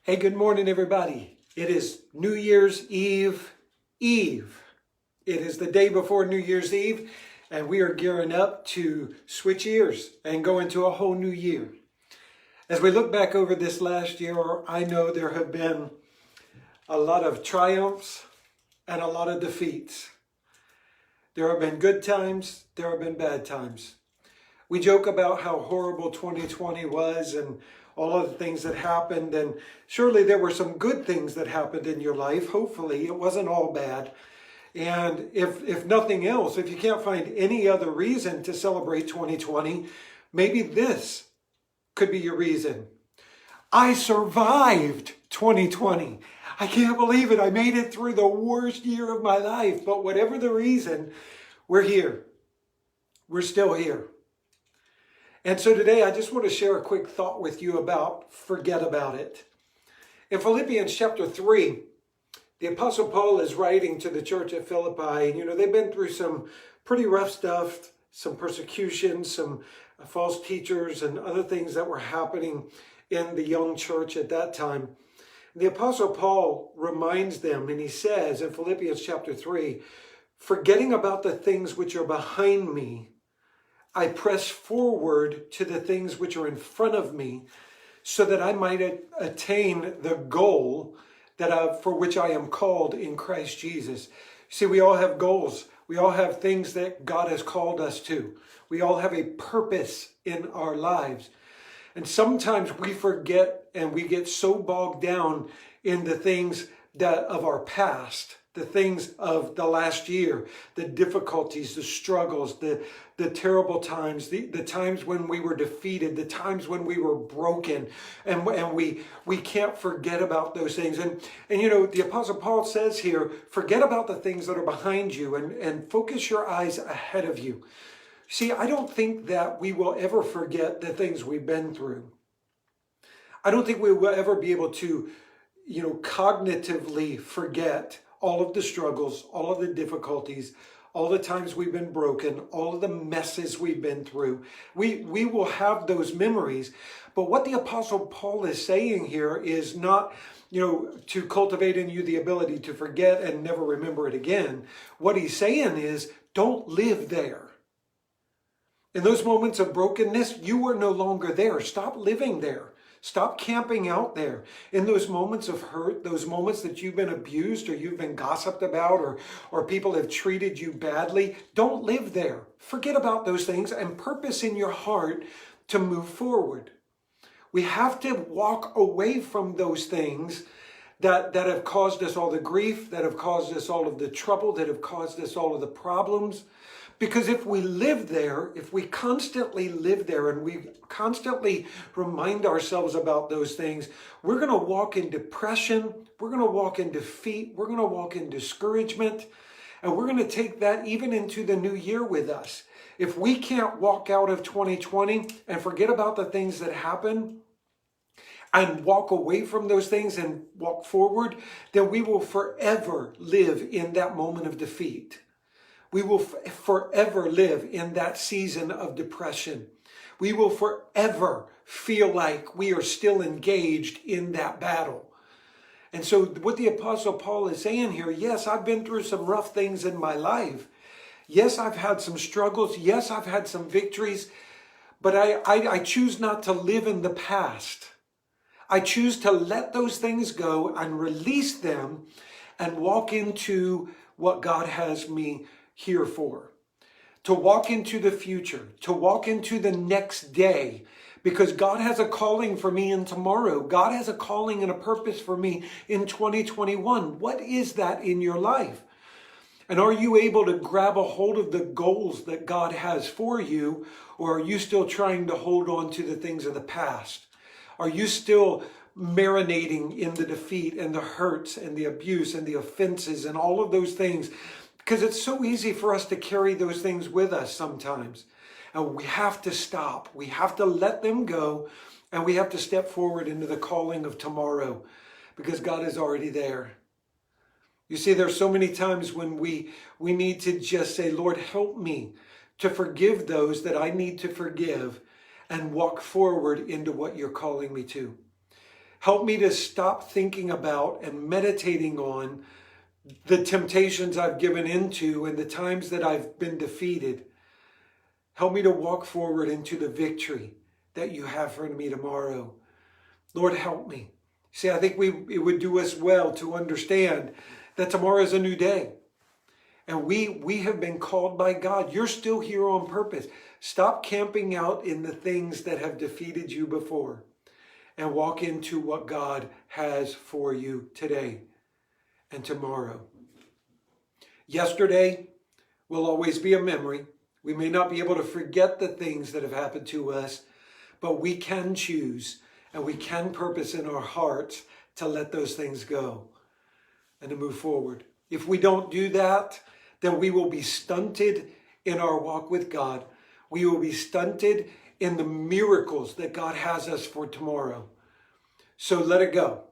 Hey, good morning, everybody. It is New Year's Eve. It is the day before New Year's Eve, and we are gearing up to switch years and go into a whole new year. As we look back over this last year, I know there have been a lot of triumphs and a lot of defeats. There have been good times, there have been bad times. We joke about how horrible 2020 was and all of the things that happened, and surely there were some good things that happened in your life. Hopefully it wasn't all bad. And if nothing else, if you can't find any other reason to celebrate 2020, maybe this could be your reason. I survived 2020. I can't believe it. I made it through the worst year of my life. But whatever the reason, we're here. We're still here. And so today I just want to share a quick thought with you about forget about it. In Philippians chapter 3, the Apostle Paul is writing to the church at Philippi. And they've been through some pretty rough stuff, some persecution, some false teachers and other things that were happening in the young church at that time. The Apostle Paul reminds them, and he says in Philippians chapter 3, forgetting about the things which are behind me, I press forward to the things which are in front of me so that I might attain the goal for which I am called in Christ Jesus. See, we all have goals. We all have things that God has called us to. We all have a purpose in our lives. And sometimes we forget and we get so bogged down in the things of our past, the things of the last year, the difficulties, the struggles, the terrible times, the times when we were defeated, the times when we were broken, and we can't forget about those things. And the Apostle Paul says here, forget about the things that are behind you and focus your eyes ahead of you. See, I don't think that we will ever forget the things we've been through. I don't think we will ever be able to, cognitively forget all of the struggles, all of the difficulties, all the times we've been broken, all of the messes we've been through. We will have those memories. But what the Apostle Paul is saying here is not, to cultivate in you the ability to forget and never remember it again. What he's saying is, don't live there. In those moments of brokenness, you are no longer there. Stop living there. Stop camping out there. In those moments of hurt, those moments that you've been abused or you've been gossiped about or people have treated you badly, don't live there. Forget about those things and purpose in your heart to move forward. We have to walk away from those things that have caused us all the grief, that have caused us all of the trouble, that have caused us all of the problems. Because if we live there, if we constantly live there and we constantly remind ourselves about those things, we're going to walk in depression, we're going to walk in defeat, we're going to walk in discouragement, and we're going to take that even into the new year with us. If we can't walk out of 2020 and forget about the things that happen and walk away from those things and walk forward, then we will forever live in that moment of defeat. We will forever live in that season of depression. We will forever feel like we are still engaged in that battle. And so what the Apostle Paul is saying here, yes, I've been through some rough things in my life. Yes, I've had some struggles. Yes, I've had some victories. But I choose not to live in the past. I choose to let those things go and release them and walk into what God has me here for, to walk into the future, to walk into the next day, because God has a calling for me in tomorrow. God has a calling and a purpose for me in 2021. What is that in your life? And are you able to grab a hold of the goals that God has for you, or are you still trying to hold on to the things of the past? Are you still marinating in the defeat and the hurts and the abuse and the offenses and all of those things? Because it's so easy for us to carry those things with us sometimes. And we have to stop. We have to let them go. And we have to step forward into the calling of tomorrow. Because God is already there. You see, there's so many times when we need to just say, Lord, help me to forgive those that I need to forgive. And walk forward into what you're calling me to. Help me to stop thinking about and meditating on the temptations I've given into and the times that I've been defeated. Help me to walk forward into the victory that you have for me tomorrow. Lord, help me. See, I think it would do us well to understand that tomorrow is a new day. And we have been called by God. You're still here on purpose. Stop camping out in the things that have defeated you before and walk into what God has for you today and tomorrow. Yesterday will always be a memory. We may not be able to forget the things that have happened to us, but we can choose and we can purpose in our hearts to let those things go and to move forward. If we don't do that, then we will be stunted in our walk with God. We will be stunted in the miracles that God has us for tomorrow. So let it go.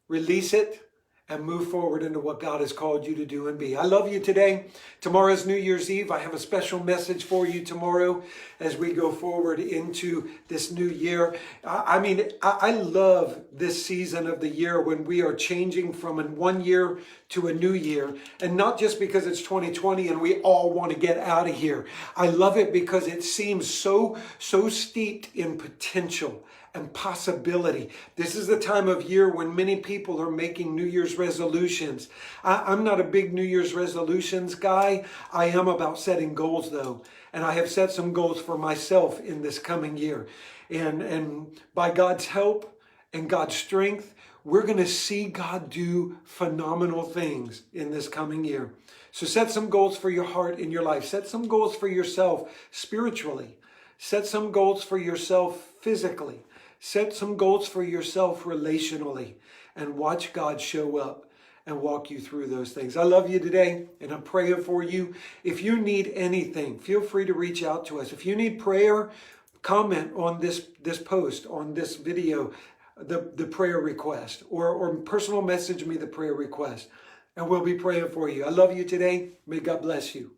Release it and move forward into what God has called you to do and be. I love you today. Tomorrow is New Year's Eve. I have a special message for you tomorrow as we go forward into this new year. I love this season of the year when we are changing from one year to a new year. And not just because it's 2020 and we all want to get out of here. I love it because it seems so steeped in potential and possibility. This is the time of year when many people are making New Year's resolutions. I'm not a big New Year's resolutions guy. I am about setting goals though. And I have set some goals for myself in this coming year. And by God's help and God's strength, we're going to see God do phenomenal things in this coming year. So set some goals for your heart in your life. Set some goals for yourself spiritually. Set some goals for yourself physically. Set some goals for yourself relationally and watch God show up and walk you through those things. I love you today and I'm praying for you. If you need anything, feel free to reach out to us. If you need prayer, comment on this post, on this video, the prayer request, or personal message me the prayer request, and we'll be praying for you. I love you today. May God bless you.